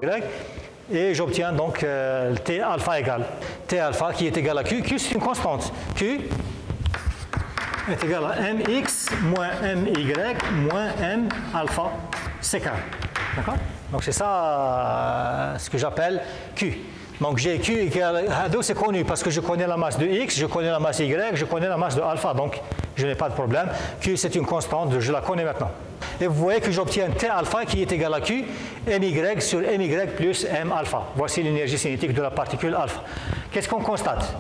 Y, et j'obtiens donc T alpha égale T alpha qui est égal à Q. Q, c'est une constante. Q est égal à mx moins my moins m alpha c carré. D'accord? Donc c'est ça ce que j'appelle Q. Donc j'ai Q égale à 2, c'est connu parce que je connais la masse de X, je connais la masse Y, je connais la masse de alpha, donc je n'ai pas de problème. Q c'est une constante, je la connais maintenant. Et vous voyez que j'obtiens T alpha qui est égal à Q, my sur my plus m alpha. Voici l'énergie cinétique de la particule alpha. Qu'est-ce qu'on constate?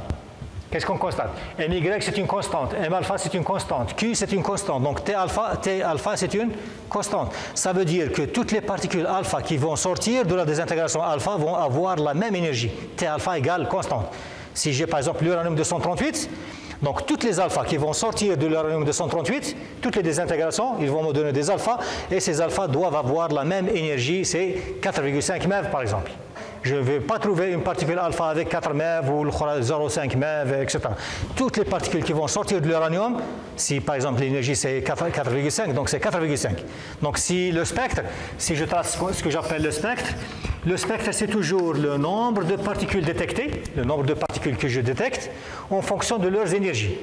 Qu'est-ce qu'on constate? My c'est une constante, m alpha c'est une constante, Q c'est une constante, donc T alpha c'est une constante. Ça veut dire que toutes les particules alpha qui vont sortir de la désintégration alpha vont avoir la même énergie, T alpha égale constante. Si j'ai par exemple l'uranium 238, donc toutes les alphas qui vont sortir de l'uranium 238, toutes les désintégrations, ils vont me donner des alphas, et ces alphas doivent avoir la même énergie, c'est 4,5 MeV par exemple. Je ne vais pas trouver une particule alpha avec 4 MeV ou 0,5 MeV, etc. Toutes les particules qui vont sortir de l'uranium, si par exemple l'énergie c'est 4,5, donc c'est 4,5. Donc si le spectre, si je trace ce que j'appelle le spectre c'est toujours le nombre de particules détectées, le nombre de particules que je détecte, en fonction de leurs énergies.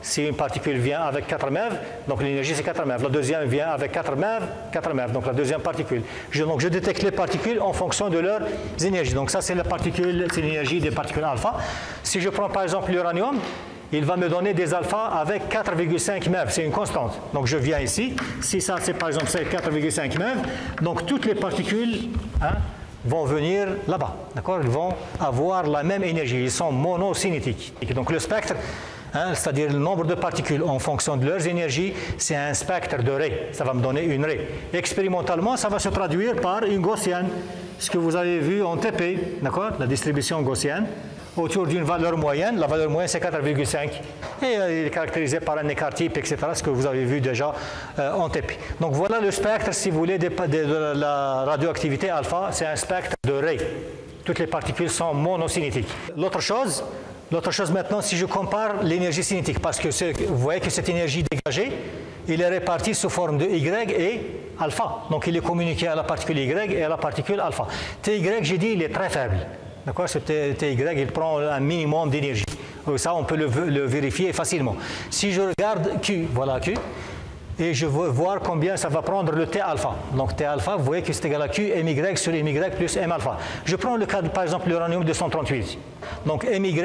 Si une particule vient avec 4 MeV, donc l'énergie c'est 4 MeV. La deuxième vient avec 4 MeV, 4 MeV, donc la deuxième particule. Donc je détecte les particules en fonction de leurs énergies. Donc ça c'est la particule, c'est l'énergie des particules alpha. Si je prends par exemple l'uranium, il va me donner des alphas avec 4,5 MeV, c'est une constante. Donc je viens ici, si ça c'est par exemple 4,5 MeV, donc toutes les particules vont venir là-bas, d'accord? Ils vont avoir la même énergie, ils sont monocinétiques. Donc le spectre, c'est-à-dire le nombre de particules en fonction de leurs énergies, c'est un spectre de rays, ça va me donner une raie. Expérimentalement, ça va se traduire par une gaussienne, ce que vous avez vu en TP, d'accord? La distribution gaussienne, autour d'une valeur moyenne, la valeur moyenne c'est 4,5, et il est caractérisé par un écart type, etc., ce que vous avez vu déjà en TP. Donc voilà le spectre, si vous voulez, de la radioactivité alpha, c'est un spectre de rays. Toutes les particules sont monocinétiques. L'autre chose maintenant, si je compare l'énergie cinétique, parce que vous voyez que cette énergie dégagée, il est réparti sous forme de Y et alpha. Donc il est communiqué à la particule Y et à la particule alpha. TY, j'ai dit, il est très faible. D'accord? Ce TY, il prend un minimum d'énergie. Ça, on peut le vérifier facilement. Si je regarde Q, voilà Q, et je veux voir combien ça va prendre le T alpha. Donc T alpha, vous voyez que c'est égal à Q, MY sur MY plus M alpha. Je prends le cas de, par exemple, l'uranium 238. Donc MY,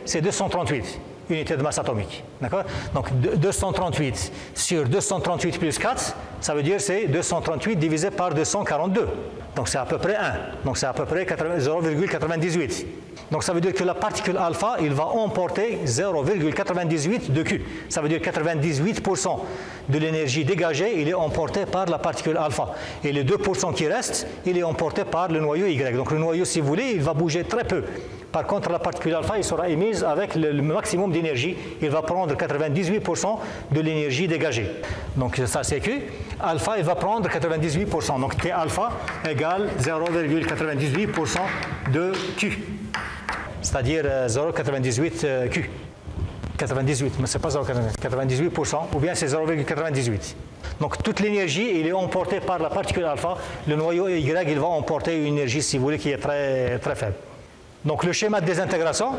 c'est 238 unités de masse atomique. D'accord? Donc 238 sur 238 plus 4, ça veut dire c'est 238 divisé par 242. Donc c'est à peu près 1. Donc c'est à peu près 0,98. Donc ça veut dire que la particule alpha, il va emporter 0,98 de Q. Ça veut dire 98% de l'énergie dégagée, il est emporté par la particule alpha. Et les 2% qui restent, il est emporté par le noyau Y. Donc le noyau, si vous voulez, il va bouger très peu. Par contre, la particule alpha, il sera émise avec le maximum d'énergie. Il va prendre 98% de l'énergie dégagée. Donc ça c'est Q. Alpha, il va prendre 98%. Donc T alpha égale 0,98% de Q. C'est-à-dire 0,98 Q. 98, mais ce n'est pas 0,98%, ou bien c'est 0,98. Donc toute l'énergie, il est emporté par la particule alpha. Le noyau Y, il va emporter une énergie, si vous voulez, qui est très, très faible. Donc le schéma de désintégration,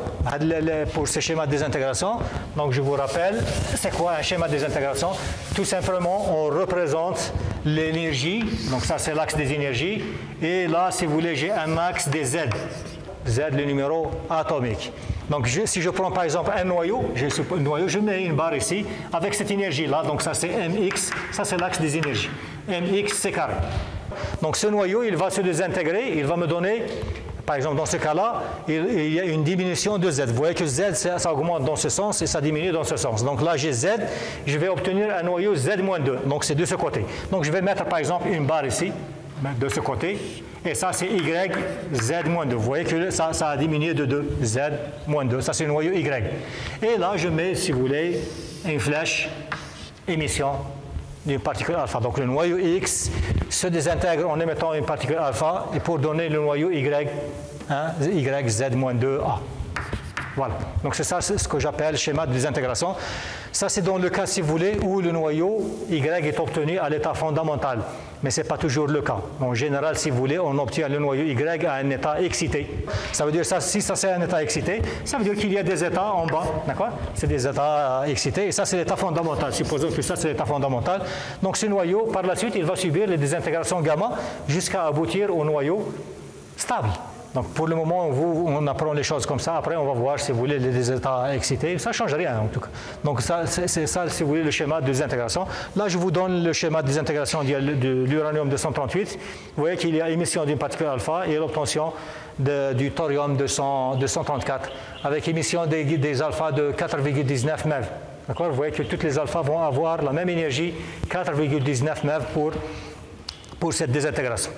pour ce schéma de désintégration, donc je vous rappelle, c'est quoi un schéma de désintégration? Tout simplement, on représente l'énergie, donc ça c'est l'axe des énergies, et là, si vous voulez, j'ai un axe des Z. Z, le numéro atomique. Donc si je prends par exemple un noyau, je mets une barre ici, avec cette énergie-là, donc ça c'est mx, ça c'est l'axe des énergies, mx c'est carré. Donc ce noyau, il va se désintégrer, il va me donner, par exemple dans ce cas-là, il y a une diminution de Z. Vous voyez que Z, ça augmente dans ce sens et ça diminue dans ce sens. Donc là j'ai Z, je vais obtenir un noyau Z-2, donc c'est de ce côté. Donc je vais mettre par exemple une barre ici, de ce côté, et ça c'est Y, Z-2. Vous voyez que ça a diminué de 2, Z-2, ça c'est le noyau Y. Et là je mets, si vous voulez, une flèche émission d'une particule alpha. Donc le noyau X se désintègre en émettant une particule alpha, et pour donner le noyau Y, Y, Z-2A. Voilà. Donc c'est ça ce que j'appelle schéma de désintégration. Ça c'est dans le cas, si vous voulez, où le noyau Y est obtenu à l'état fondamental. Mais ce n'est pas toujours le cas. En général, si vous voulez, on obtient le noyau Y à un état excité. Ça veut dire ça, si ça c'est un état excité, ça veut dire qu'il y a des états en bas. D'accord? C'est des états excités. Et ça c'est l'état fondamental. Supposons que ça c'est l'état fondamental. Donc ce noyau, par la suite, il va subir les désintégrations gamma jusqu'à aboutir au noyau stable. Donc pour le moment, on apprend les choses comme ça. Après, on va voir, si vous voulez, les états excités. Ça ne change rien, en tout cas. Donc ça, c'est ça, si vous voulez, le schéma de désintégration. Là, je vous donne le schéma de désintégration de l'uranium-238. Vous voyez qu'il y a émission d'une particule alpha et l'obtention du thorium-234 avec émission des alphas de 4,19 MeV. D'accord? Vous voyez que toutes les alphas vont avoir la même énergie, 4,19 MeV pour cette désintégration.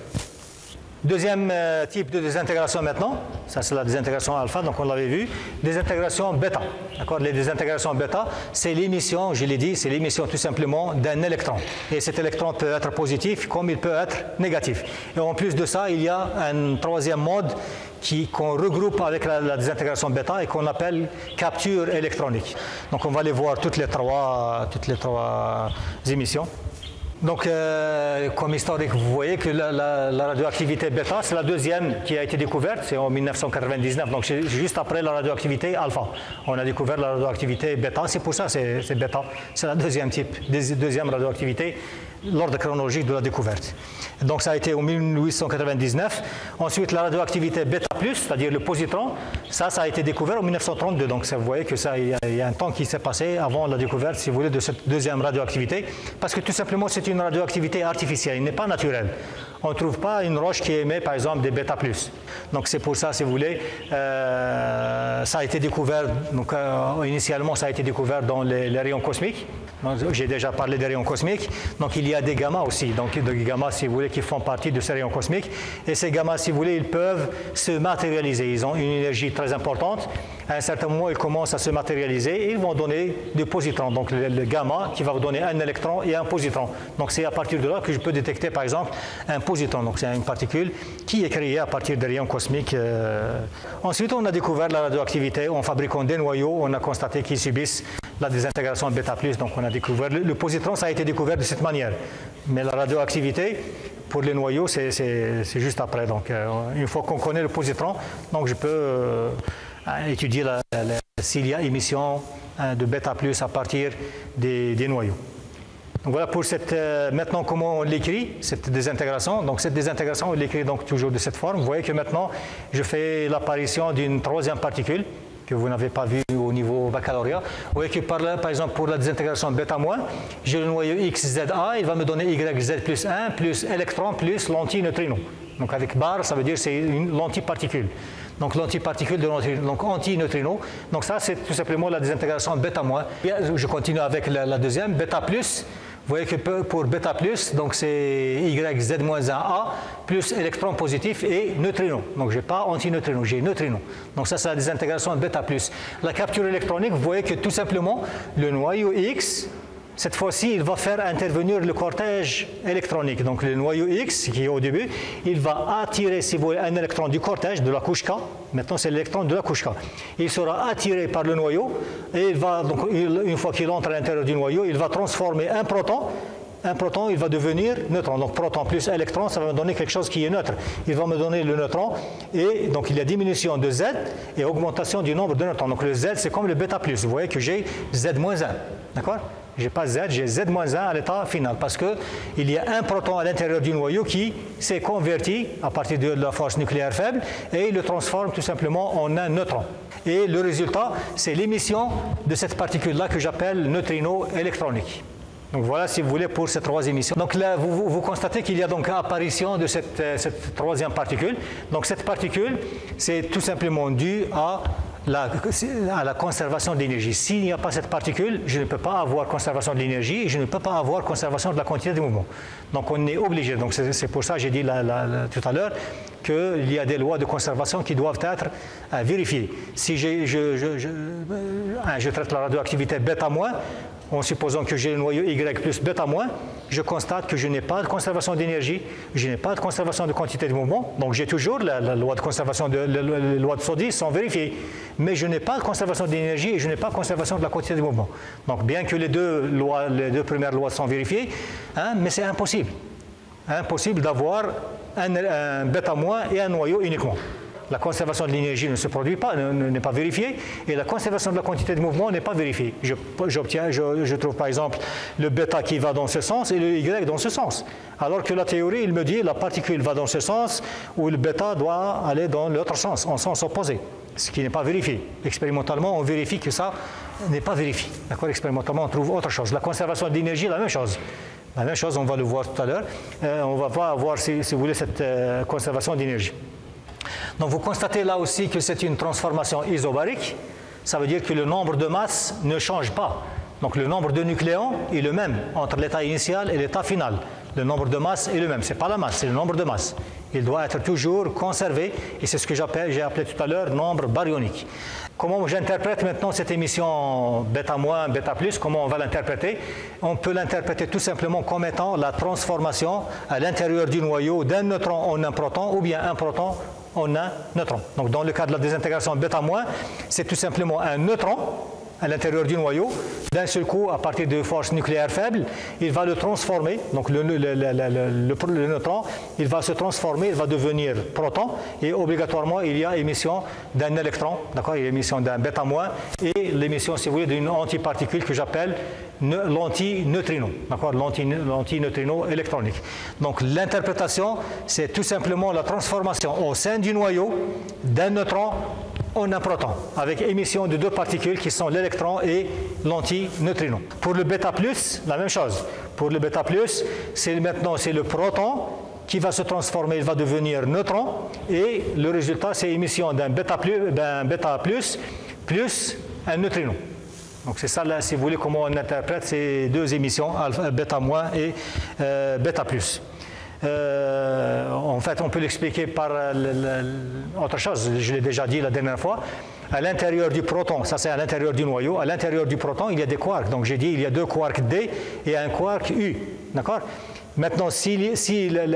Deuxième type de désintégration maintenant, ça c'est la désintégration alpha, donc on l'avait vu, désintégration bêta. D'accord? Les désintégrations bêta, c'est l'émission, je l'ai dit, c'est l'émission tout simplement d'un électron. Et cet électron peut être positif comme il peut être négatif. Et en plus de ça, il y a un troisième mode qu'on regroupe avec la désintégration bêta et qu'on appelle capture électronique. Donc on va les voir toutes les trois émissions. Donc, comme historique, vous voyez que la radioactivité bêta, c'est la deuxième qui a été découverte, c'est en 1999, donc c'est juste après la radioactivité alpha. On a découvert la radioactivité bêta, c'est pour ça c'est bêta, c'est la deuxième radioactivité, l'ordre chronologique de la découverte. Donc ça a été en 1899. Ensuite, la radioactivité bêta+, c'est-à-dire le positron, ça a été découvert en 1932. Donc vous voyez que ça, il y a un temps qui s'est passé avant la découverte, si vous voulez, de cette deuxième radioactivité, parce que tout simplement c'est une radioactivité artificielle, il n'est pas naturel. On ne trouve pas une roche qui émet par exemple des bêta+. Donc c'est pour ça, si vous voulez, ça a été découvert, donc initialement ça a été découvert dans les rayons cosmiques. J'ai déjà parlé des rayons cosmiques, donc il y a des gammas aussi, donc des gammas, si vous voulez, qui font partie de ces rayons cosmiques. Et ces gammas, si vous voulez, ils peuvent se matérialiser, ils ont une énergie très importante. À un certain moment, ils commencent à se matérialiser et ils vont donner des positrons. Donc le gamma qui va vous donner un électron et un positron. Donc c'est à partir de là que je peux détecter par exemple un positron. Donc c'est une particule qui est créée à partir des rayons cosmiques. Ensuite, on a découvert la radioactivité en fabriquant des noyaux. On a constaté qu'ils subissent la désintégration bêta+. Donc on a découvert le positron, ça a été découvert de cette manière. Mais la radioactivité pour les noyaux, c'est juste après. Donc une fois qu'on connaît le positron, donc je peux étudier s'il y a émission de bêta+ à partir des noyaux. Donc voilà pour cette, maintenant comment on l'écrit, cette désintégration. Donc cette désintégration, on l'écrit donc toujours de cette forme. Vous voyez que maintenant, je fais l'apparition d'une troisième particule que vous n'avez pas vue au niveau baccalauréat. Vous voyez que par exemple pour la désintégration bêta-, j'ai le noyau XZA, il va me donner YZ+1 plus électron plus l'antineutrino. Donc avec barre, ça veut dire c'est l'antiparticule. Donc l'antiparticule de l'antineutrino, donc antineutrino. Donc ça c'est tout simplement la désintégration bêta-. Je continue avec la deuxième, bêta+. Vous voyez que pour bêta+, donc c'est YZ-1A plus électron positif et neutrino. Donc je n'ai pas antineutrino, j'ai neutrino. Donc ça c'est la désintégration bêta+. La capture électronique, vous voyez que tout simplement le noyau X, cette fois-ci, il va faire intervenir le cortège électronique. Donc le noyau X, qui est au début, il va attirer, si vous voulez, un électron du cortège, de la couche K. Maintenant, c'est l'électron de la couche K. Il sera attiré par le noyau et il va, donc, une fois qu'il entre à l'intérieur du noyau, il va transformer un proton. Un proton, il va devenir neutron. Donc proton plus électron, ça va me donner quelque chose qui est neutre. Il va me donner le neutron et donc il y a diminution de Z et augmentation du nombre de neutrons. Donc le Z, c'est comme le bêta+. Vous voyez que j'ai Z-1. D'accord? Je n'ai pas Z, j'ai Z-1 à l'état final parce qu'il y a un proton à l'intérieur du noyau qui s'est converti à partir de la force nucléaire faible et il le transforme tout simplement en un neutron. Et le résultat, c'est l'émission de cette particule-là que j'appelle neutrino électronique. Donc voilà, si vous voulez, pour ces trois émissions. Donc là, vous constatez qu'il y a donc apparition de cette troisième particule. Donc cette particule, c'est tout simplement dû à la conservation de l'énergie. S'il n'y a pas cette particule, je ne peux pas avoir conservation de l'énergie et je ne peux pas avoir conservation de la quantité de mouvement. Donc on est obligé. Donc c'est pour ça que j'ai dit tout à l'heure qu'il y a des lois de conservation qui doivent être vérifiées. Si je traite la radioactivité bêta-, en supposant que j'ai le noyau Y plus bêta moins, je constate que je n'ai pas de conservation d'énergie, je n'ai pas de conservation de quantité de mouvement, donc j'ai toujours la loi de conservation la loi de Soddy sans vérifier, mais je n'ai pas de conservation d'énergie et je n'ai pas de conservation de la quantité de mouvement. Donc bien que les deux premières lois sont vérifiées, hein, mais c'est impossible. Impossible d'avoir un bêta moins et un noyau uniquement. La conservation de l'énergie ne se produit pas, n'est pas vérifiée, et la conservation de la quantité de mouvement n'est pas vérifiée. Je trouve par exemple le bêta qui va dans ce sens et le Y dans ce sens. Alors que la théorie, il me dit la particule va dans ce sens où le bêta doit aller dans l'autre sens, en sens opposé. Ce qui n'est pas vérifié. Expérimentalement, on vérifie que ça n'est pas vérifié. D'accord? Expérimentalement, on trouve autre chose. La conservation de l'énergie, la même chose. La même chose, on va le voir tout à l'heure. On ne va pas avoir, si vous voulez, cette conservation d'énergie. Donc vous constatez là aussi que c'est une transformation isobarique. Ça veut dire que le nombre de masses ne change pas. Donc le nombre de nucléons est le même entre l'état initial et l'état final. Le nombre de masses est le même. Ce n'est pas la masse, c'est le nombre de masses. Il doit être toujours conservé et c'est ce que j'ai appelé tout à l'heure nombre baryonique. Comment j'interprète maintenant cette émission bêta-, bêta+, comment on va l'interpréter? On peut l'interpréter tout simplement comme étant la transformation à l'intérieur du noyau d'un neutron en un proton ou bien un proton en un neutron. Donc dans le cas de la désintégration bêta-, c'est tout simplement un neutron à l'intérieur du noyau. D'un seul coup, à partir de forces nucléaires faibles, il va le transformer. Donc le neutron, il va se transformer, il va devenir proton et obligatoirement il y a émission d'un électron, d'accord, il y a émission d'un bêta- et l'émission, si vous voulez, d'une antiparticule que j'appelle l'antineutrino, d'accord, l'antineutrino électronique. Donc l'interprétation, c'est tout simplement la transformation au sein du noyau d'un neutron en un proton, avec émission de deux particules qui sont l'électron et l'antineutrino. Pour le bêta+, la même chose. Pour le bêta+, maintenant c'est le proton qui va se transformer, il va devenir neutron, et le résultat c'est émission d'un bêta+, plus un neutrino. Donc c'est ça, là, si vous voulez, comment on interprète ces deux émissions, bêta- et bêta+. En fait, on peut l'expliquer par autre chose, je l'ai déjà dit la dernière fois. À l'intérieur du proton, ça c'est à l'intérieur du noyau, à l'intérieur du proton, il y a des quarks. Donc j'ai dit il y a deux quarks D et un quark U. D'accord? Maintenant, si il y a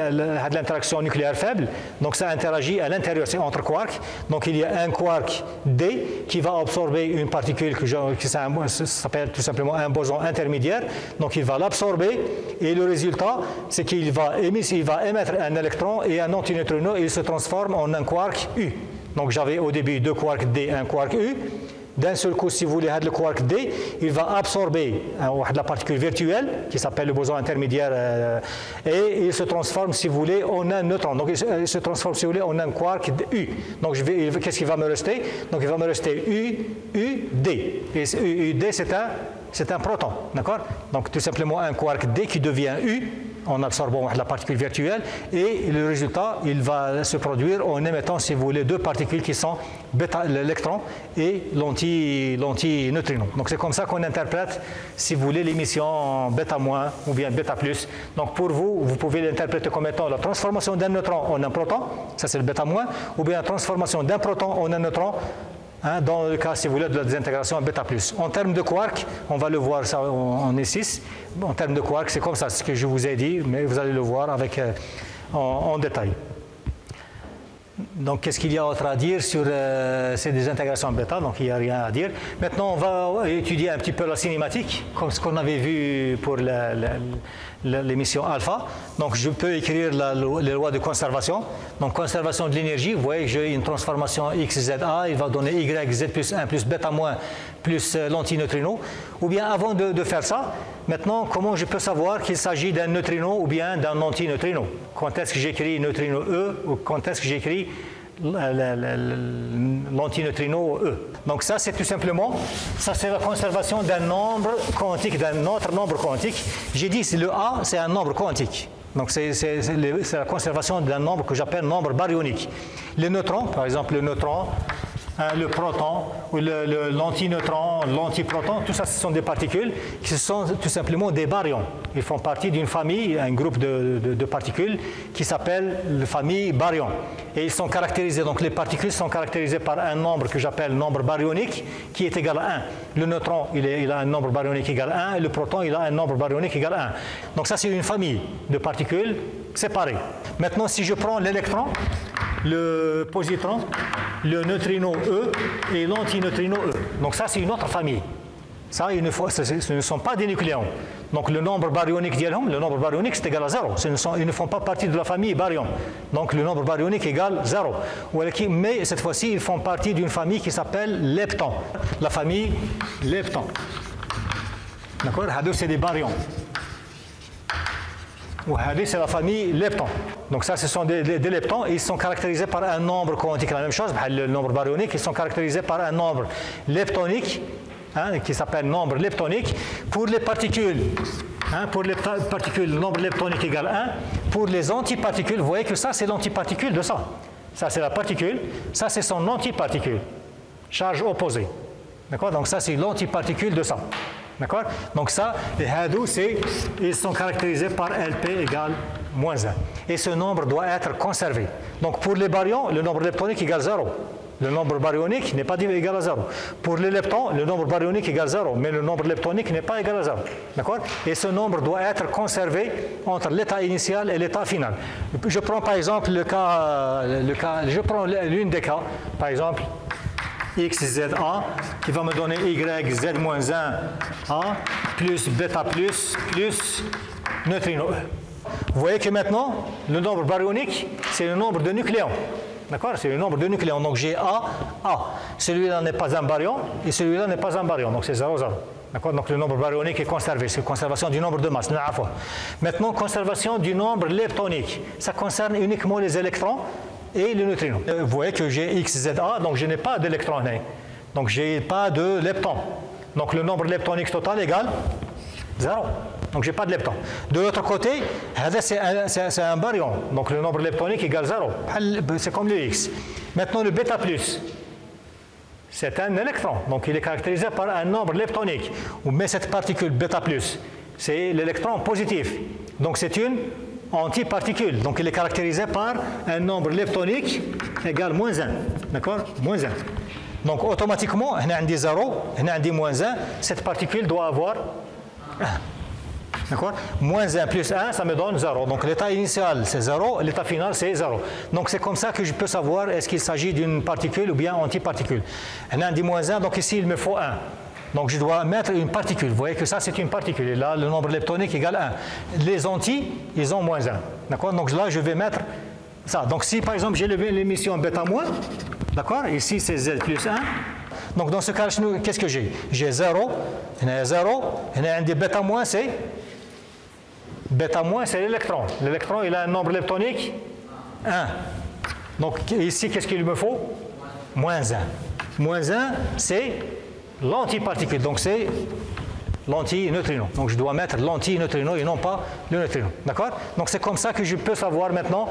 de l'interaction nucléaire faible, donc ça interagit à l'intérieur, c'est entre quarks. Donc il y a un quark D qui va absorber une particule qui s'appelle tout simplement un boson intermédiaire. Donc il va l'absorber et le résultat, c'est qu'il va émettre un électron et un antineutrino et il se transforme en un quark U. Donc j'avais au début deux quarks D et un quark U. D'un seul coup, si vous voulez, le quark D, il va absorber la particule virtuelle qui s'appelle le boson intermédiaire et il se transforme, si vous voulez, en un neutron. Donc il se transforme, si vous voulez, en un quark U. Donc qu'est-ce qui va me rester? Donc il va me rester UD. Et UD, c'est un proton, d'accord? Donc tout simplement un quark D qui devient U en absorbant la particule virtuelle et le résultat, il va se produire en émettant, si vous voulez, deux particules qui sont l'électron et l'antineutrino. Donc c'est comme ça qu'on interprète, si vous voulez, l'émission bêta- ou bien bêta+. Donc pour vous, vous pouvez l'interpréter comme étant la transformation d'un neutron en un proton, ça c'est le bêta-, ou bien la transformation d'un proton en un neutron, dans le cas, si vous voulez, de la désintégration bêta+. En termes de quark, on va le voir ça en E6. En termes de quark, c'est comme ça, ce que je vous ai dit, mais vous allez le voir en détail. Donc, qu'est-ce qu'il y a autre à dire sur ces désintégrations bêta? Donc, il n'y a rien à dire. Maintenant, on va étudier un petit peu la cinématique, comme ce qu'on avait vu pour l'émission alpha. Donc, je peux écrire les lois de conservation. Donc, conservation de l'énergie, vous voyez que j'ai une transformation XZA, il va donner YZ plus 1 plus bêta- plus l'antineutrino. Ou bien, avant de faire ça, maintenant, comment je peux savoir qu'il s'agit d'un neutrino ou bien d'un antineutrino? Quand est-ce que j'écris neutrino E ou quand est-ce que j'écris l'antineutrino E? Donc ça, c'est tout simplement, ça c'est la conservation d'un nombre quantique, d'un autre nombre quantique. J'ai dit que le A, c'est un nombre quantique. Donc c'est la conservation d'un nombre que j'appelle nombre baryonique. Les neutrons, par exemple, le neutron, le proton, ou l'antineutron, l'antiproton, tout ça, ce sont des particules qui sont tout simplement des baryons. Ils font partie d'une famille, un groupe de particules qui s'appelle la famille baryon. Et ils sont caractérisés, donc les particules sont caractérisées par un nombre que j'appelle nombre baryonique qui est égal à 1. Le neutron, il a un nombre baryonique égal à 1, et le proton, il a un nombre baryonique égal à 1. Donc ça, c'est une famille de particules séparées. Maintenant, si je prends l'électron, le positron, le neutrino E et l'antineutrino E. Donc ça, c'est une autre famille. Ça, ce ne sont pas des nucléons. Donc le nombre baryonique d'Yelhom, le nombre baryonique, c'est égal à 0. Ils ne font pas partie de la famille baryon. Donc le nombre baryonique égale 0. Mais cette fois-ci, ils font partie d'une famille qui s'appelle lepton. La famille lepton. D'accord? C'est des baryons. C'est la famille lepton. Donc ça, ce sont des leptons. Ils sont caractérisés par un nombre quantique. La même chose, le nombre baryonique, ils sont caractérisés par un nombre leptonique, qui s'appelle nombre leptonique. Pour les particules, pour les particules, le nombre leptonique égale 1. Pour les antiparticules, vous voyez que ça, c'est l'antiparticule de ça. Ça, c'est la particule. Ça, c'est son antiparticule. Charge opposée. D'accord? Donc ça, c'est l'antiparticule de ça. D'accord? Donc ça, les hadous, ils sont caractérisés par LP égale moins 1. Et ce nombre doit être conservé. Donc pour les baryons, le nombre leptonique égale 0. Le nombre baryonique n'est pas égal à 0. Pour les leptons, le nombre baryonique égale 0, mais le nombre leptonique n'est pas égal à 0. D'accord? Et ce nombre doit être conservé entre l'état initial et l'état final. Je prends par exemple je prends l'une des cas, par exemple, XZA qui va me donner YZ-1 A plus bêta plus neutrino E. Vous voyez que maintenant, le nombre baryonique, c'est le nombre de nucléons. D'accord? C'est le nombre de nucléons. Donc j'ai A. Celui-là n'est pas un baryon et celui-là n'est pas un baryon. Donc c'est 0, 0. D'accord? Donc le nombre baryonique est conservé. C'est conservation du nombre de masse. Maintenant, conservation du nombre leptonique. Ça concerne uniquement les électrons et le neutrino. Vous voyez que j'ai XZA, donc je n'ai pas d'électrons. Donc je n'ai pas de leptons. Donc le nombre leptonique total égale 0. Donc je n'ai pas de leptons. De l'autre côté, c'est un baryon. Donc le nombre leptonique égale 0. C'est comme le X. Maintenant le bêta plus, c'est un électron. Donc il est caractérisé par un nombre leptonique. Mais cette particule bêta plus, c'est l'électron positif. Donc c'est une antiparticule. Donc il est caractérisé par un nombre leptonique égal moins 1. D'accord? Moins 1. Donc automatiquement, on a dit 0, on a dit moins 1. Cette particule doit avoir 1. D'accord? Moins 1 plus 1, ça me donne 0. Donc l'état initial, c'est 0, l'état final, c'est 0. Donc c'est comme ça que je peux savoir est-ce qu'il s'agit d'une particule ou bien antiparticule. On a dit moins 1, donc ici il me faut 1. Donc je dois mettre une particule. Vous voyez que ça, c'est une particule. Et là, le nombre leptonique égale 1. Les anti, ils ont moins 1. D'accord? Donc là, je vais mettre ça. Donc si, par exemple, j'ai l'émission bêta moins, d'accord? Ici, c'est Z plus 1. Donc dans ce cas, qu'est-ce que j'ai? J'ai 0, il y a 0, il y a un des bêta moins, c'est l'électron. L'électron, il a un nombre leptonique 1. Donc ici, qu'est-ce qu'il me faut? Moins 1. Moins 1, c'est l'antiparticule, donc c'est l'antineutrino. Donc je dois mettre l'antineutrino et non pas le neutrino. D'accord? Donc c'est comme ça que je peux savoir maintenant,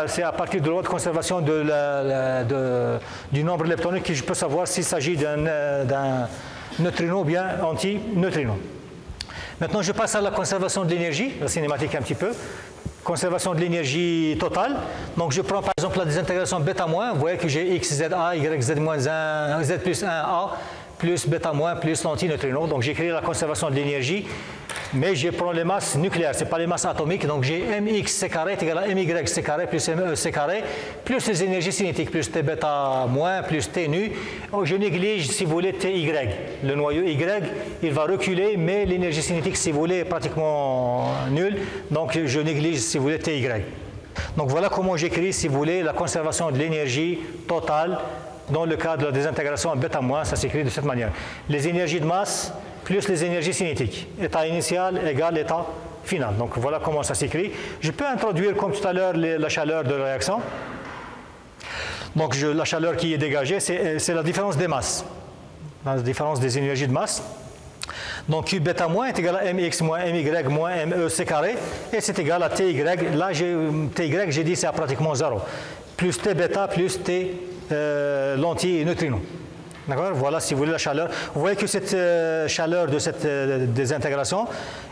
c'est à partir de l'autre conservation du nombre leptonique que je peux savoir s'il s'agit d'un neutrino ou bien antineutrino. Maintenant je passe à la conservation de l'énergie, la cinématique un petit peu. Conservation de l'énergie totale. Donc je prends par exemple la désintégration bêta moins. Vous voyez que j'ai XZA, YZ-1, Z plus 1A plus bêta moins plus l'antineutrino. Donc j'ai créé la conservation de l'énergie, mais je prends les masses nucléaires, ce n'est pas les masses atomiques. Donc j'ai mxc carré est égal à myc carré plus mec carré plus les énergies cinétiques plus t bêta moins plus t nu. Je néglige, si vous voulez, ty. Le noyau y, il va reculer, mais l'énergie cinétique, si vous voulez, est pratiquement nulle. Donc je néglige, si vous voulez, ty. Donc voilà comment j'écris, si vous voulez, la conservation de l'énergie totale. Dans le cas de la désintégration en bêta moins, ça s'écrit de cette manière. Les énergies de masse plus les énergies cinétiques. État initial égale état final. Donc voilà comment ça s'écrit. Je peux introduire, comme tout à l'heure, la chaleur de la réaction. Donc la chaleur qui est dégagée, c'est la différence des masses. La différence des énergies de masse. Donc Q bêta moins est égal à mx moins my moins mec carré. Et c'est égal à ty. Là, ty, j'ai dit, c'est pratiquement 0. Plus t bêta plus t l'anti-neutrino. D'accord? Voilà, si vous voulez, la chaleur. Vous voyez que cette chaleur de cette désintégration,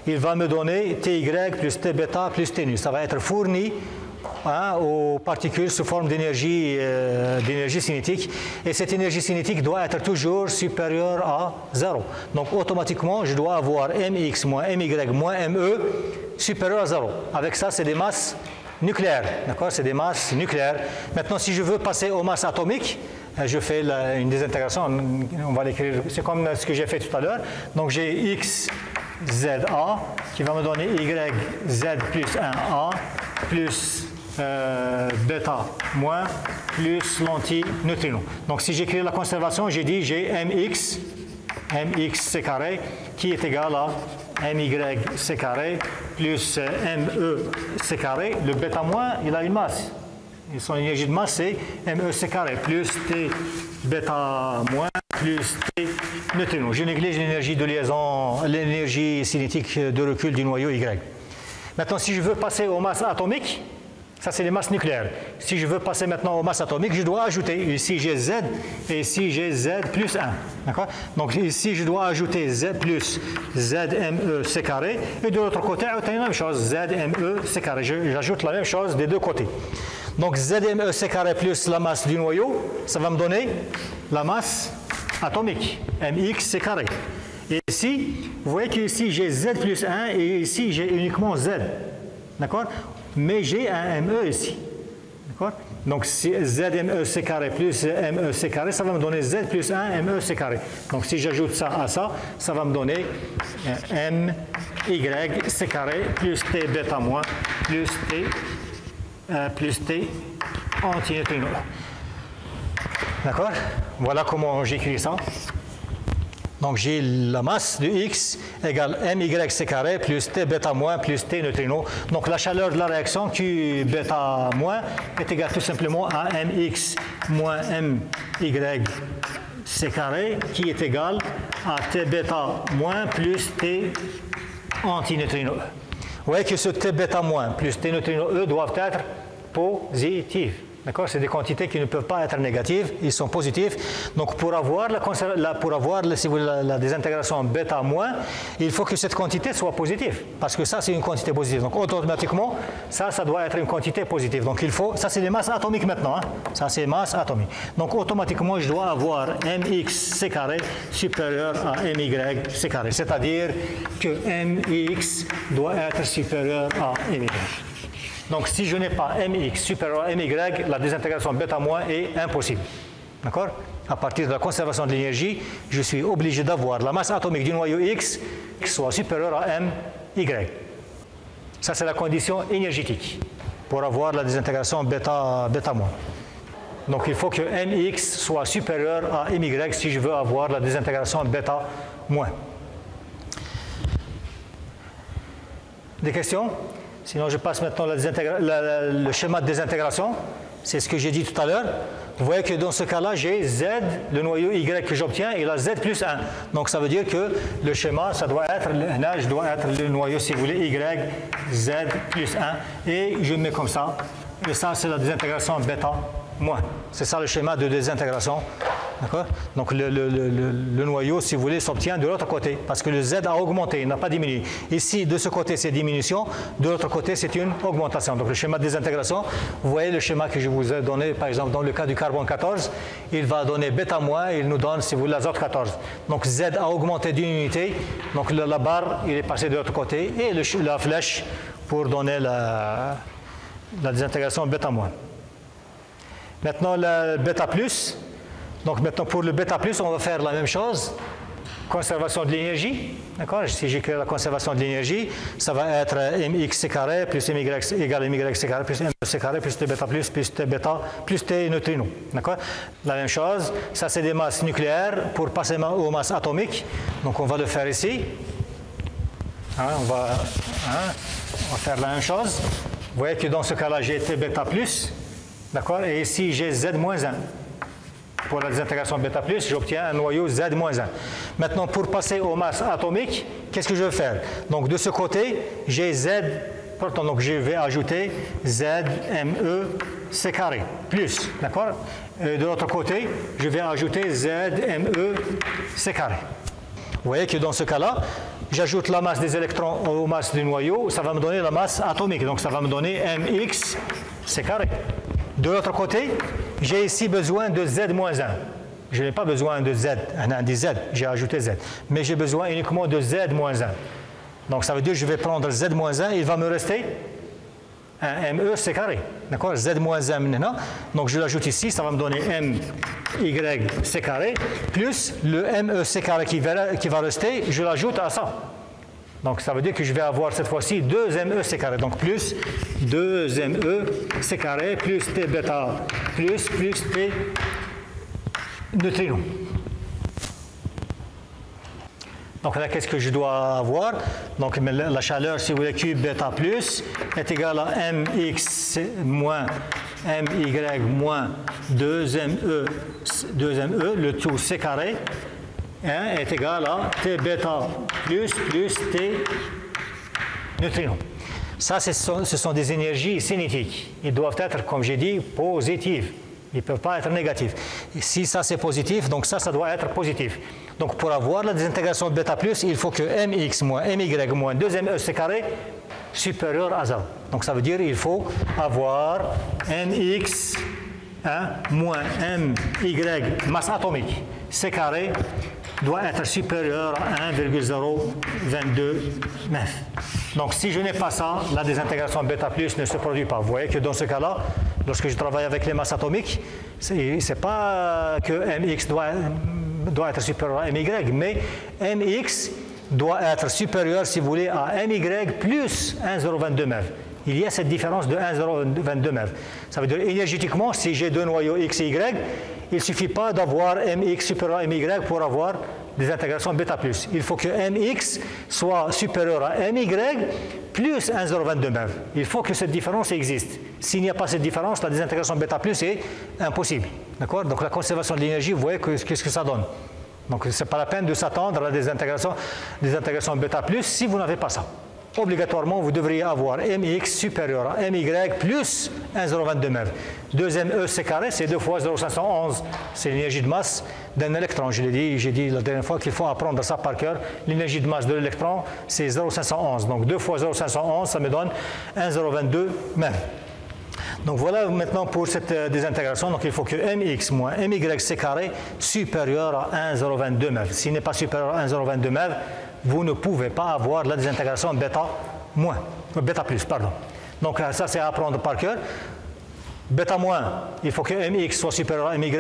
il va me donner Ty plus T bêta plus T nu. Ça va être fourni aux particules sous forme d'énergie cinétique. Et cette énergie cinétique doit être toujours supérieure à 0. Donc, automatiquement, je dois avoir mx moins my moins me supérieur à 0. Avec ça, c'est des masses nucléaires. D'accord? C'est des masses nucléaires. Maintenant, si je veux passer aux masses atomiques, je fais une désintégration. On va l'écrire. C'est comme ce que j'ai fait tout à l'heure. Donc, j'ai x ZA qui va me donner YZ plus 1A plus bêta moins plus l'anti-neutrino. Donc si j'écris la conservation, j'ai dit j'ai mx c carré qui est égal à my c carré plus me c carré. Le bêta moins, il a une masse. Et son énergie de masse, c'est me c carré plus t bêta moins plus t neutrino. Je néglige l'énergie de liaison, l'énergie cinétique de recul du noyau Y. Maintenant, si je veux passer aux masses atomiques, ça, c'est les masses nucléaires. Si je veux passer maintenant aux masses atomiques, je dois ajouter. Ici, j'ai Z et ici, j'ai Z plus 1. D'accord? Donc, ici, je dois ajouter Z plus ZME C carré. Et de l'autre côté, la même chose, ZME C carré. J'ajoute la même chose des deux côtés. Donc, ZME C carré plus la masse du noyau, ça va me donner la masse atomique, MX C carré. Et ici, vous voyez qu'ici, j'ai Z plus 1 et ici, j'ai uniquement Z. D'accord? Mais j'ai un ME ici. D'accord? Donc, si ZME C carré plus ME C carré, ça va me donner Z plus 1 ME C carré. Donc, si j'ajoute ça à ça, ça va me donner MY C carré plus T bêta moins plus T anti-neutrino. D'accord? Voilà comment j'écris ça. Donc, j'ai la masse de X égale MY C carré plus T bêta moins plus T neutrino. Donc, la chaleur de la réaction Q bêta moins est égale tout simplement à MX moins MY C carré qui est égal à T bêta moins plus T anti-neutrino. Vous voyez que ce T bêta moins plus T neutrino E doivent être positifs. D'accord? C'est des quantités qui ne peuvent pas être négatives, ils sont positifs. Donc pour avoir si vous voulez, la désintégration bêta moins, il faut que cette quantité soit positive, parce que ça c'est une quantité positive. Donc automatiquement, ça doit être une quantité positive. Donc il faut, ça c'est des masses atomiques maintenant, hein? Ça c'est masse atomique. Donc automatiquement, je dois avoir mx c carré supérieur à my c carré, c'est-à-dire que mx doit être supérieur à my. Donc, si je n'ai pas mx supérieur à my, la désintégration bêta- est impossible. D'accord? À partir de la conservation de l'énergie, je suis obligé d'avoir la masse atomique du noyau X qui soit supérieure à my. Ça, c'est la condition énergétique pour avoir la désintégration bêta-. Donc, il faut que mx soit supérieur à my si je veux avoir la désintégration bêta-. Des questions? Sinon, je passe maintenant le schéma de désintégration. C'est ce que j'ai dit tout à l'heure. Vous voyez que dans ce cas-là, j'ai Z, le noyau Y que j'obtiens, et la Z plus 1. Donc, ça veut dire que le schéma, ça doit être, je dois être le noyau, si vous voulez, Y, Z plus 1. Et je mets comme ça. Et ça, c'est la désintégration bêta-. C'est ça le schéma de désintégration. D'accord? Donc le noyau, si vous voulez, s'obtient de l'autre côté, parce que le Z a augmenté, il n'a pas diminué. Ici, de ce côté, c'est diminution, de l'autre côté, c'est une augmentation. Donc le schéma de désintégration, vous voyez le schéma que je vous ai donné, par exemple, dans le cas du carbone 14, il va donner bêta-, il nous donne, si vous voulez, l'azote 14. Donc Z a augmenté d'une unité, donc la barre, il est passé de l'autre côté, et la flèche pour donner la désintégration bêta-. Maintenant, le bêta+. Donc maintenant, pour le bêta+, on va faire la même chose. Conservation de l'énergie. D'accord? Si j'écris la conservation de l'énergie, ça va être mx c carré plus my égale my c carré plus m c carré plus t bêta plus t bêta plus t neutrino. D'accord? La même chose. Ça, c'est des masses nucléaires pour passer aux masses atomiques. Donc on va le faire ici. On va faire la même chose. Vous voyez que dans ce cas-là, j'ai t bêta plus. D'accord? Et ici, j'ai z moins 1. Pour la désintégration bêta+, j'obtiens un noyau Z-1. Maintenant, pour passer aux masses atomiques, qu'est-ce que je vais faire? Donc, de ce côté, j'ai Z, donc je vais ajouter ZME C carré, plus, d'accord? Et de l'autre côté, je vais ajouter ZME C carré. Vous voyez que dans ce cas-là, j'ajoute la masse des électrons aux masses du noyau, ça va me donner la masse atomique. Donc ça va me donner mx C carré. De l'autre côté, j'ai ici besoin de Z-1. Je n'ai pas besoin de Z, un des Z, j'ai ajouté Z. Mais j'ai besoin uniquement de Z-1. Donc ça veut dire que je vais prendre Z-1, il va me rester un ME C carré. D'accord? Z-1 maintenant. Donc je l'ajoute ici, ça va me donner MY C carré, plus le ME C carré qui va rester, je l'ajoute à ça. Donc ça veut dire que je vais avoir cette fois-ci 2 ME C carré. Donc plus 2 ME C carré, plus T bêta, plus T neutrino. Donc là, qu'est-ce que je dois avoir? Donc la chaleur, si vous voulez, Q bêta plus est égale à mx moins my moins 2me, le tout C carré, est égal à T bêta plus T neutrino. Ça, ce sont des énergies cinétiques. Ils doivent être, comme j'ai dit, positives. Ils ne peuvent pas être négatifs. Et si ça c'est positif, donc ça doit être positif. Donc pour avoir la désintégration de bêta plus, il faut que mx moins my moins 2me C carré supérieur à 0. Donc ça veut dire qu'il faut avoir mx moins my masse atomique C carré doit être supérieur à 1,022 Donc si je n'ai pas ça, la désintégration bêta plus ne se produit pas. Vous voyez que dans ce cas-là, lorsque je travaille avec les masses atomiques, ce n'est pas que mx doit être supérieur à my, mais mx doit être supérieur, si vous voulez, à my plus 1,022 MeV. Il y a cette différence de 1,022 MeV. Ça veut dire énergétiquement, si j'ai deux noyaux x et y, il ne suffit pas d'avoir mx supérieur à my pour avoir des intégrations bêta plus. Il faut que mx soit supérieur à my plus 1,022 MeV. Il faut que cette différence existe. S'il n'y a pas cette différence, la désintégration bêta plus est impossible. D'accord? Donc la conservation de l'énergie, vous voyez qu'est-ce que ça donne. Donc ce n'est pas la peine de s'attendre à la désintégration bêta plus si vous n'avez pas ça. Obligatoirement, vous devriez avoir mx supérieur à my plus 1,022 MeV. 2me C carré, c'est 2 fois 0,511. C'est l'énergie de masse d'un électron. J'ai dit la dernière fois qu'il faut apprendre ça par cœur. L'énergie de masse de l'électron, c'est 0,511. Donc 2 fois 0,511, ça me donne 1,022 MeV. Donc voilà maintenant pour cette désintégration. Donc il faut que mx moins my C carré supérieur à 1,022 MeV. S'il n'est pas supérieur à 1,022 MeV, vous ne pouvez pas avoir la désintégration bêta plus. Donc ça c'est à apprendre par cœur. Bêta moins, il faut que mx soit supérieur à my.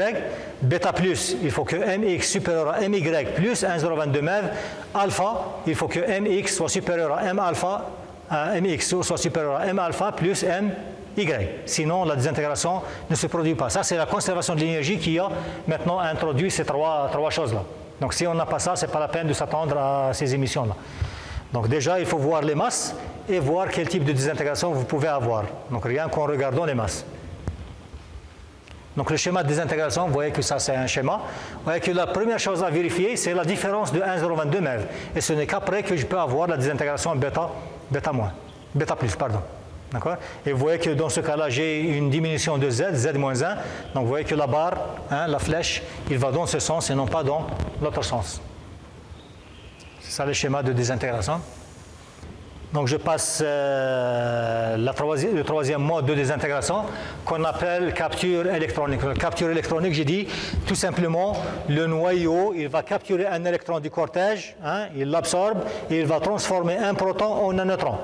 Bêta plus, il faut que mx supérieur à my plus 1,022 MeV. Alpha, il faut que mx soit supérieur à m alpha, mx soit supérieur à m alpha plus m y. Sinon, la désintégration ne se produit pas. Ça, c'est la conservation de l'énergie qui a maintenant introduit ces trois choses-là. Donc si on n'a pas ça, ce n'est pas la peine de s'attendre à ces émissions-là. Donc déjà, il faut voir les masses et voir quel type de désintégration vous pouvez avoir. Donc rien qu'en regardant les masses. Donc le schéma de désintégration, vous voyez que ça c'est un schéma. Vous voyez que la première chose à vérifier, c'est la différence de 1,022 MeV. Et ce n'est qu'après que je peux avoir la désintégration bêta plus. D'accord? Et vous voyez que dans ce cas-là, j'ai une diminution de Z, Z-1. Donc vous voyez que la barre, la flèche, il va dans ce sens et non pas dans l'autre sens. C'est ça le schéma de désintégration. Donc je passe le troisième mode de désintégration qu'on appelle capture électronique. La capture électronique, j'ai dit tout simplement le noyau, il va capturer un électron du cortège, il l'absorbe et il va transformer un proton en un neutron.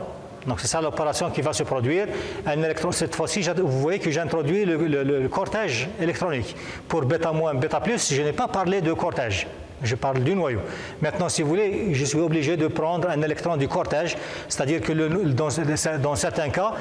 Donc c'est ça l'opération qui va se produire. Un électron, cette fois-ci, vous voyez que j'introduis le cortège électronique. Pour bêta moins, bêta plus, je n'ai pas parlé de cortège. Je parle du noyau. Maintenant, si vous voulez, je suis obligé de prendre un électron du cortège, c'est-à-dire que dans certains cas,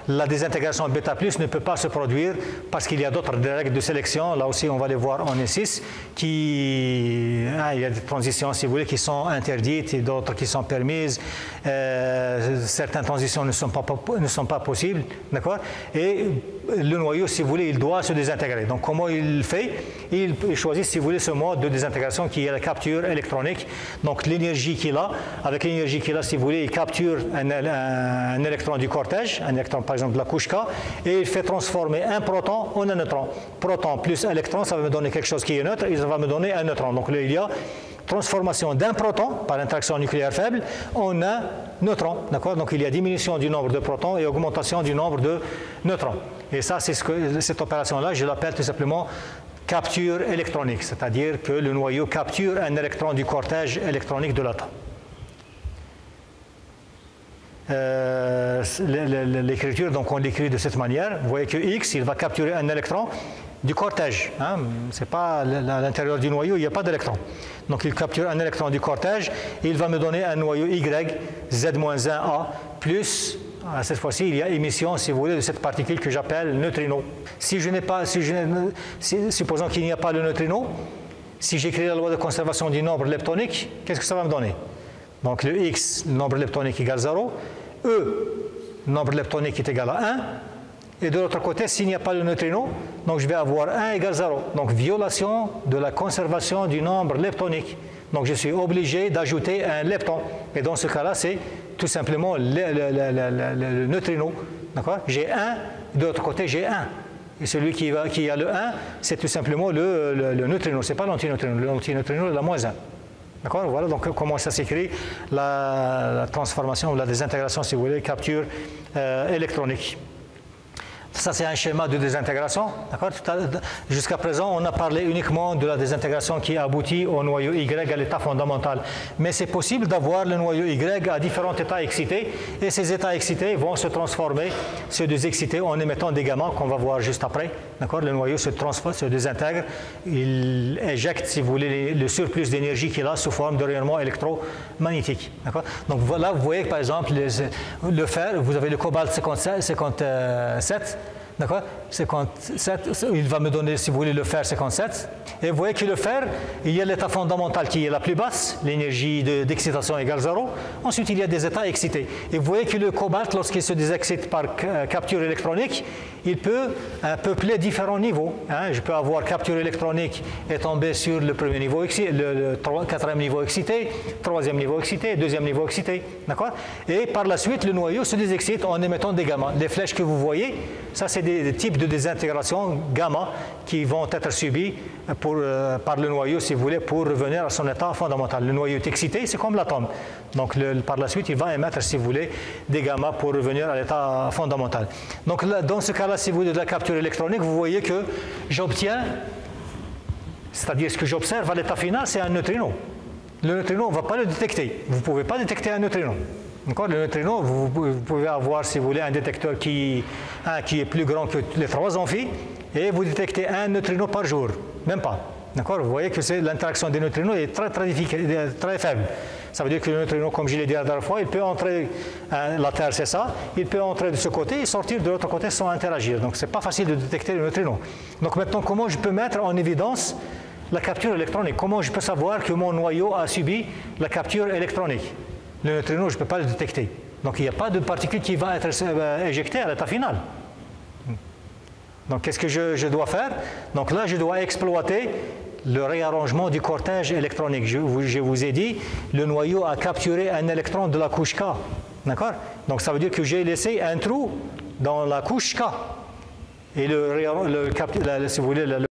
la désintégration bêta plus ne peut pas se produire parce qu'il y a d'autres règles de sélection. Là aussi, on va les voir en E6. Il y a des transitions, si vous voulez, qui sont interdites et d'autres qui sont permises. Certaines transitions ne sont pas possibles. D'accord? Et le noyau, si vous voulez, il doit se désintégrer. Donc, comment il fait? Il choisit, si vous voulez, ce mode de désintégration qui est la capture électronique. Donc, l'énergie qu'il a, avec l'énergie qu'il a, si vous voulez, il capture un électron du cortège, un électron, par exemple, de la couche K, et il fait transformer un proton en un neutron. Proton plus électron, ça va me donner quelque chose qui est neutre, et ça va me donner un neutron. Donc, là, il y a transformation d'un proton par interaction nucléaire faible en un neutron. D'accord? Donc il y a diminution du nombre de protons et augmentation du nombre de neutrons. Et ça, c'est cette opération-là, je l'appelle tout simplement capture électronique, c'est-à-dire que le noyau capture un électron du cortège électronique de l'atome. L'écriture, donc on l'écrit de cette manière. Vous voyez que X, il va capturer un électron du cortège. Hein? C'est pas à l'intérieur du noyau, il n'y a pas d'électron. Donc il capture un électron du cortège et il va me donner un noyau Y, Z-1A, plus, cette fois-ci, il y a émission, si vous voulez, de cette particule que j'appelle neutrino. Si je n'ai pas, supposons qu'il n'y a pas le neutrino, si j'écris la loi de conservation du nombre leptonique, qu'est-ce que ça va me donner? Donc le X, le nombre leptonique égale 0, E, le nombre leptonique est égal à 1, et de l'autre côté, s'il n'y a pas le neutrino, donc je vais avoir 1 égale 0. Donc violation de la conservation du nombre leptonique. Donc je suis obligé d'ajouter un lepton. Et dans ce cas-là, c'est tout simplement le neutrino. D'accord? J'ai 1, de l'autre côté, j'ai 1. Et celui qui a le 1, c'est tout simplement le neutrino. Ce n'est pas l'antineutrino. L'antineutrino est la moins 1. D'accord? Voilà donc comment ça s'écrit la transformation ou la désintégration, si vous voulez, capture électronique. Ça, c'est un schéma de désintégration. Jusqu'à présent, on a parlé uniquement de la désintégration qui aboutit au noyau Y à l'état fondamental. Mais c'est possible d'avoir le noyau Y à différents états excités. Et ces états excités vont se transformer, se désexciter en émettant des gammas qu'on va voir juste après. Le noyau se transforme, se désintègre. Il éjecte, si vous voulez, le surplus d'énergie qu'il a sous forme de rayonnement électromagnétique. Donc voilà, vous voyez que par exemple, le fer, vous avez le cobalt 57. D'accord? 57, il va me donner, si vous voulez, le fer 57. Et vous voyez que le fer, il y a l'état fondamental qui est la plus basse, l'énergie d'excitation égale 0. Ensuite, il y a des états excités. Et vous voyez que le cobalt, lorsqu'il se désexcite par capture électronique, il peut peupler différents niveaux. Je peux avoir capture électronique et tomber sur le premier niveau, le quatrième niveau excité, troisième niveau excité, deuxième niveau excité. D'accord? Et par la suite, le noyau se désexcite en émettant des gammas. Les flèches que vous voyez, ça c'est des types de désintégration gamma qui vont être subis par le noyau, si vous voulez, pour revenir à son état fondamental. Le noyau est excité, c'est comme l'atome. Donc par la suite, il va émettre, si vous voulez, des gamma pour revenir à l'état fondamental. Donc là, dans ce cas-là, si vous voulez, de la capture électronique, vous voyez que j'obtiens, c'est-à-dire ce que j'observe à l'état final, c'est un neutrino. Le neutrino, on ne va pas le détecter. Vous ne pouvez pas détecter un neutrino. Le neutrino, vous pouvez avoir, si vous voulez, un détecteur qui est plus grand que les 3 amphis, et vous détectez un neutrino par jour, même pas. Vous voyez que l'interaction des neutrinos est très faible. Ça veut dire que le neutrino, comme je l'ai dit la dernière fois, il peut entrer, la Terre c'est ça, il peut entrer de ce côté et sortir de l'autre côté sans interagir. Donc ce n'est pas facile de détecter le neutrino. Donc maintenant, comment je peux mettre en évidence la capture électronique? Comment je peux savoir que mon noyau a subi la capture électronique? Le neutrino, je ne peux pas le détecter. Donc il n'y a pas de particule qui va être éjectée à l'état final. Donc qu'est-ce que je dois faire? Donc là, je dois exploiter le réarrangement du cortège électronique. Je vous ai dit, le noyau a capturé un électron de la couche K. D'accord? Donc ça veut dire que j'ai laissé un trou dans la couche K. Et si vous voulez,